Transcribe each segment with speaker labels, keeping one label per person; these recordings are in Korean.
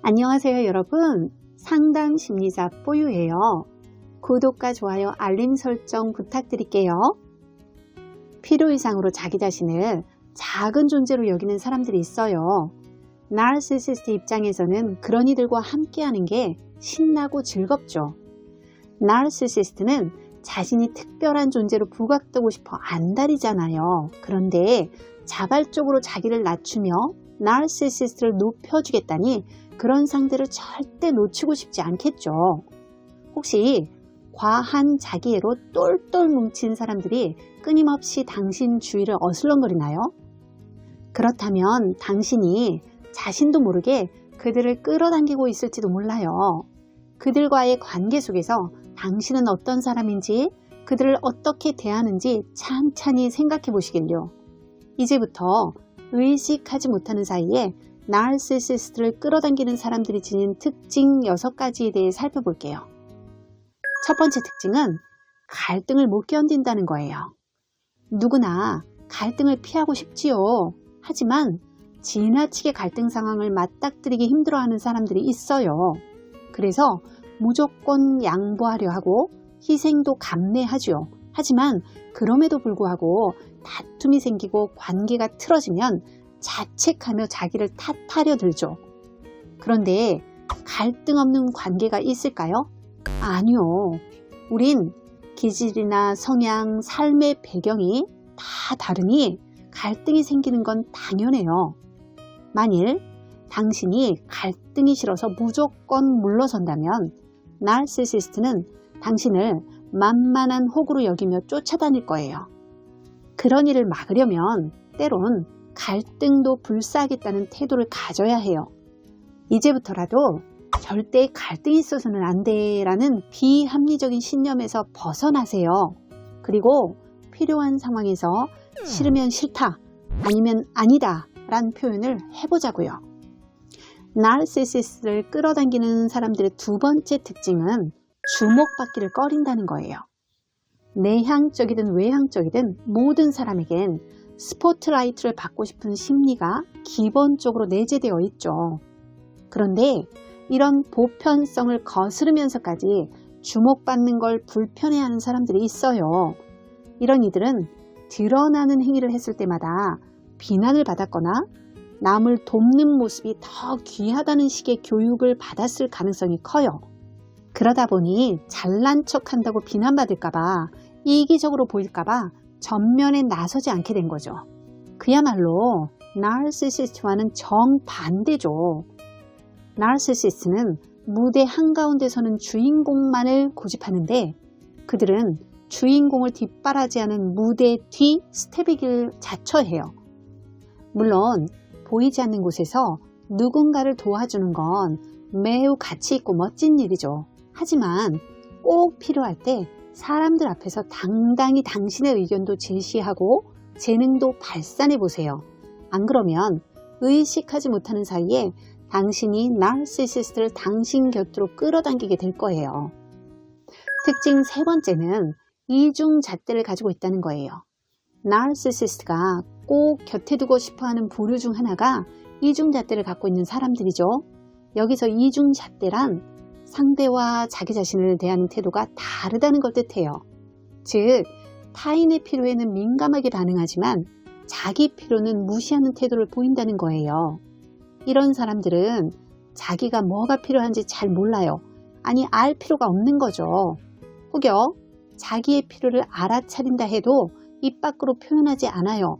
Speaker 1: 안녕하세요 여러분, 상담심리사 뽀유예요. 구독과 좋아요, 알림 설정 부탁드릴게요. 필요 이상으로 자기 자신을 작은 존재로 여기는 사람들이 있어요. 나르시시스트 입장에서는 그런 이들과 함께하는 게 신나고 즐겁죠. 나르시시스트는 자신이 특별한 존재로 부각되고 싶어 안달이잖아요. 그런데 자발적으로 자기를 낮추며 나르시시스트를 높여주겠다니 그런 상대를 절대 놓치고 싶지 않겠죠. 혹시 과한 자기애로 똘똘 뭉친 사람들이 끊임없이 당신 주위를 어슬렁거리나요? 그렇다면 당신이 자신도 모르게 그들을 끌어당기고 있을지도 몰라요. 그들과의 관계 속에서 당신은 어떤 사람인지, 그들을 어떻게 대하는지 찬찬히 생각해 보시길요. 이제부터 의식하지 못하는 사이에 나르시시스트를 끌어당기는 사람들이 지닌 특징 6가지에 대해 살펴볼게요. 첫 번째 특징은 갈등을 못 견딘다는 거예요. 누구나 갈등을 피하고 싶지요. 하지만 지나치게 갈등 상황을 맞닥뜨리기 힘들어하는 사람들이 있어요. 그래서 무조건 양보하려 하고 희생도 감내하죠. 하지만 그럼에도 불구하고 다툼이 생기고 관계가 틀어지면 자책하며 자기를 탓하려 들죠. 그런데 갈등 없는 관계가 있을까요? 아니요. 우린 기질이나 성향, 삶의 배경이 다 다르니 갈등이 생기는 건 당연해요. 만일 당신이 갈등이 싫어서 무조건 물러선다면 나르시시스트는 당신을 만만한 호구로 여기며 쫓아다닐 거예요. 그런 일을 막으려면 때론 갈등도 불사하겠다는 태도를 가져야 해요. 이제부터라도 절대 갈등이 있어서는 안 돼라는 비합리적인 신념에서 벗어나세요. 그리고 필요한 상황에서 싫으면 싫다, 아니면 아니다 라는 표현을 해보자고요. 나르시시스트를 끌어당기는 사람들의 두 번째 특징은 주목받기를 꺼린다는 거예요. 내향적이든 외향적이든 모든 사람에겐 스포트라이트를 받고 싶은 심리가 기본적으로 내재되어 있죠. 그런데 이런 보편성을 거스르면서까지 주목받는 걸 불편해하는 사람들이 있어요. 이런 이들은 드러나는 행위를 했을 때마다 비난을 받았거나 남을 돕는 모습이 더 귀하다는 식의 교육을 받았을 가능성이 커요. 그러다 보니 잘난 척한다고 비난받을까봐, 이기적으로 보일까봐 전면에 나서지 않게 된 거죠. 그야말로 나르시시스트와는 정반대죠. 나르시시스트는 무대 한가운데 서는 주인공만을 고집하는데 그들은 주인공을 뒷바라지하는 무대 뒤 스텝이길 자처해요. 물론 보이지 않는 곳에서 누군가를 도와주는 건 매우 가치 있고 멋진 일이죠. 하지만 꼭 필요할 때 사람들 앞에서 당당히 당신의 의견도 제시하고 재능도 발산해 보세요. 안 그러면 의식하지 못하는 사이에 당신이 나르시시스트를 당신 곁으로 끌어당기게 될 거예요. 특징 세 번째는 이중잣대를 가지고 있다는 거예요. 나르시시스트가 꼭 곁에 두고 싶어하는 부류 중 하나가 이중잣대를 갖고 있는 사람들이죠. 여기서 이중잣대란 상대와 자기 자신을 대하는 태도가 다르다는 걸 뜻해요. 즉, 타인의 필요에는 민감하게 반응하지만 자기 필요는 무시하는 태도를 보인다는 거예요. 이런 사람들은 자기가 뭐가 필요한지 잘 몰라요. 아니, 알 필요가 없는 거죠. 혹여 자기의 필요를 알아차린다 해도 입 밖으로 표현하지 않아요.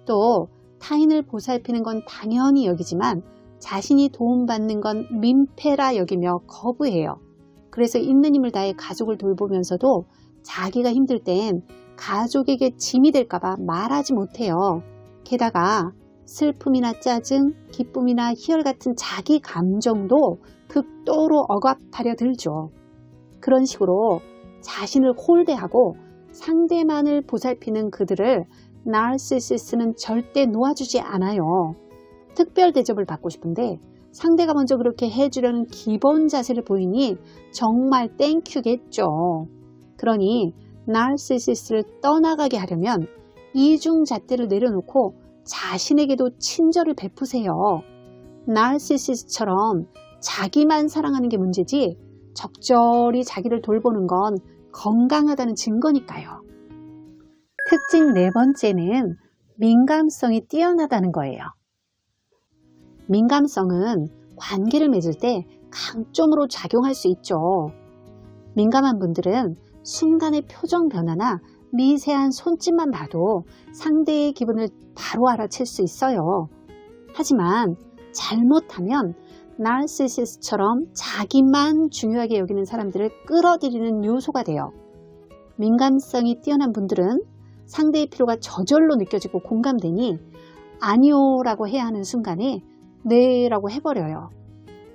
Speaker 1: 또 타인을 보살피는 건 당연히 여기지만 자신이 도움받는 건 민폐라 여기며 거부해요. 그래서 있는 힘을 다해 가족을 돌보면서도 자기가 힘들 땐 가족에게 짐이 될까봐 말하지 못해요. 게다가 슬픔이나 짜증, 기쁨이나 희열 같은 자기 감정도 극도로 억압하려 들죠. 그런 식으로 자신을 홀대하고 상대만을 보살피는 그들을 나르시시스트는 절대 놓아주지 않아요. 특별 대접을 받고 싶은데 상대가 먼저 그렇게 해주려는 기본 자세를 보이니 정말 땡큐겠죠. 그러니 나르시시스트를 떠나가게 하려면 이중잣대를 내려놓고 자신에게도 친절을 베푸세요. 나르시시스트처럼 자기만 사랑하는 게 문제지 적절히 자기를 돌보는 건 건강하다는 증거니까요. 특징 네 번째는 민감성이 뛰어나다는 거예요. 민감성은 관계를 맺을 때 강점으로 작용할 수 있죠. 민감한 분들은 순간의 표정 변화나 미세한 손짓만 봐도 상대의 기분을 바로 알아챌 수 있어요. 하지만 잘못하면 나르시시스트처럼 자기만 중요하게 여기는 사람들을 끌어들이는 요소가 돼요. 민감성이 뛰어난 분들은 상대의 필요가 저절로 느껴지고 공감되니 아니요 라고 해야 하는 순간에 네 라고 해버려요.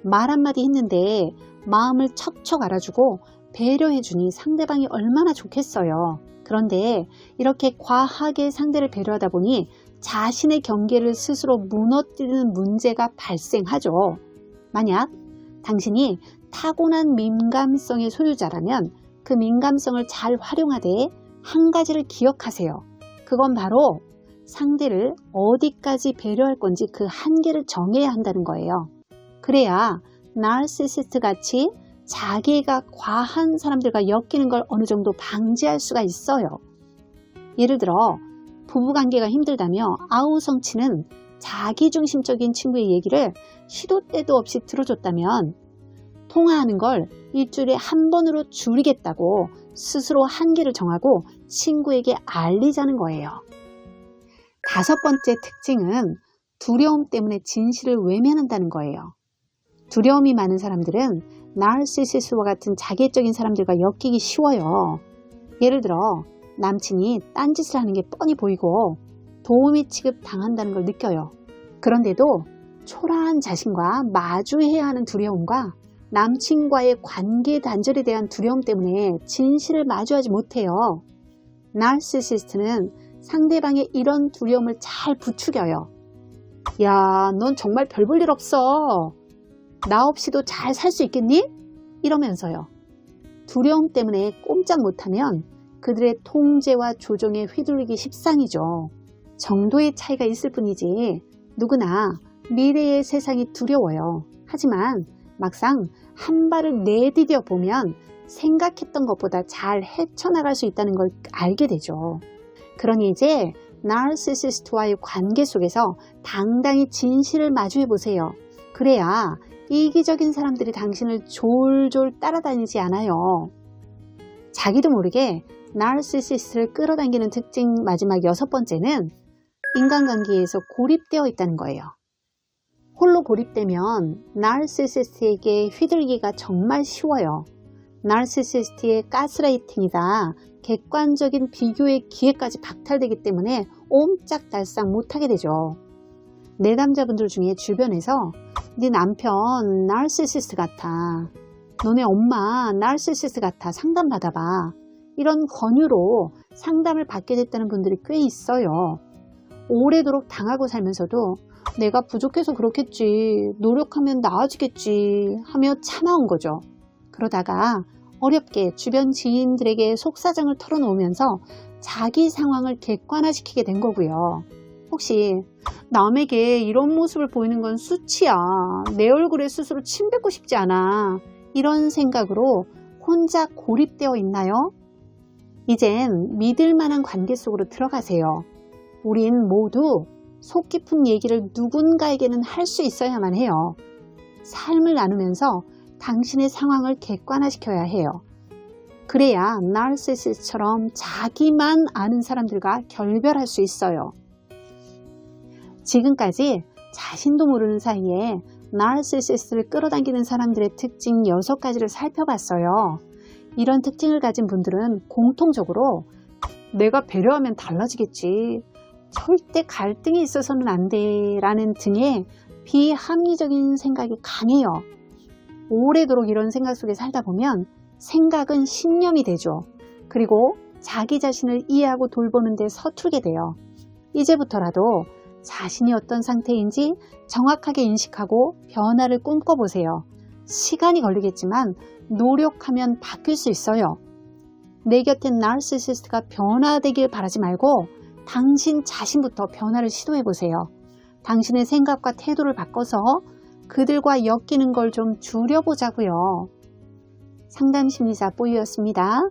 Speaker 1: 말 한마디 했는데 마음을 척척 알아주고 배려해주니 상대방이 얼마나 좋겠어요. 그런데 이렇게 과하게 상대를 배려하다 보니 자신의 경계를 스스로 무너뜨리는 문제가 발생하죠. 만약 당신이 타고난 민감성의 소유자라면 그 민감성을 잘 활용하되 한 가지를 기억하세요. 그건 바로 상대를 어디까지 배려할 건지 그 한계를 정해야 한다는 거예요. 그래야 나르시시스트 같이 자기가 과한 사람들과 엮이는 걸 어느 정도 방지할 수가 있어요. 예를 들어 부부관계가 힘들다며 아우성치는 자기중심적인 친구의 얘기를 시도 때도 없이 들어줬다면 통화하는 걸 일주일에 한 번으로 줄이겠다고 스스로 한계를 정하고 친구에게 알리자는 거예요. 다섯 번째 특징은 두려움 때문에 진실을 외면한다는 거예요. 두려움이 많은 사람들은 나르시시스트와 같은 자기애적인 사람들과 엮이기 쉬워요. 예를 들어 남친이 딴짓을 하는 게 뻔히 보이고 도우미 취급 당한다는 걸 느껴요. 그런데도 초라한 자신과 마주해야 하는 두려움과 남친과의 관계 단절에 대한 두려움 때문에 진실을 마주하지 못해요. 나르시시스트는 상대방의 이런 두려움을 잘 부추겨요. 야, 넌 정말 별 볼 일 없어. 나 없이도 잘 살 수 있겠니? 이러면서요. 두려움 때문에 꼼짝 못하면 그들의 통제와 조종에 휘둘리기 십상이죠. 정도의 차이가 있을 뿐이지 누구나 미래의 세상이 두려워요. 하지만 막상 한 발을 내디뎌 보면 생각했던 것보다 잘 헤쳐나갈 수 있다는 걸 알게 되죠. 그러니 이제 나르시시스트와의 관계 속에서 당당히 진실을 마주해 보세요. 그래야 이기적인 사람들이 당신을 졸졸 따라다니지 않아요. 자기도 모르게 나르시시스트를 끌어당기는 특징 마지막 여섯 번째는 인간관계에서 고립되어 있다는 거예요. 홀로 고립되면 나르시시스트에게 휘둘기가 정말 쉬워요. 나르시시스트의 가스라이팅이다 객관적인 비교의 기회까지 박탈되기 때문에 옴짝달싹 못하게 되죠. 내담자분들 중에 주변에서 네 남편 나르시시스트 같아, 너네 엄마 나르시시스트 같아, 상담 받아봐, 이런 권유로 상담을 받게 됐다는 분들이 꽤 있어요. 오래도록 당하고 살면서도 내가 부족해서 그렇겠지, 노력하면 나아지겠지 하며 참아온 거죠. 그러다가 어렵게 주변 지인들에게 속사정을 털어놓으면서 자기 상황을 객관화시키게 된 거고요. 혹시 남에게 이런 모습을 보이는 건 수치야, 내 얼굴에 스스로 침 뱉고 싶지 않아, 이런 생각으로 혼자 고립되어 있나요? 이젠 믿을 만한 관계 속으로 들어가세요. 우린 모두 속 깊은 얘기를 누군가에게는 할 수 있어야만 해요. 삶을 나누면서 당신의 상황을 객관화시켜야 해요. 그래야 나르시시스트처럼 자기만 아는 사람들과 결별할 수 있어요. 지금까지 자신도 모르는 사이에 나르시시스트를 끌어당기는 사람들의 특징 6가지를 살펴봤어요. 이런 특징을 가진 분들은 공통적으로 내가 배려하면 달라지겠지, 절대 갈등이 있어서는 안 돼 라는 등의 비합리적인 생각이 강해요. 오래도록 이런 생각 속에 살다 보면 생각은 신념이 되죠. 그리고 자기 자신을 이해하고 돌보는 데 서툴게 돼요. 이제부터라도 자신이 어떤 상태인지 정확하게 인식하고 변화를 꿈꿔보세요. 시간이 걸리겠지만 노력하면 바뀔 수 있어요. 내 곁엔 나르시시스트가 변화되길 바라지 말고 당신 자신부터 변화를 시도해보세요. 당신의 생각과 태도를 바꿔서 그들과 엮이는 걸 좀 줄여보자고요. 상담심리사 뽀이였습니다.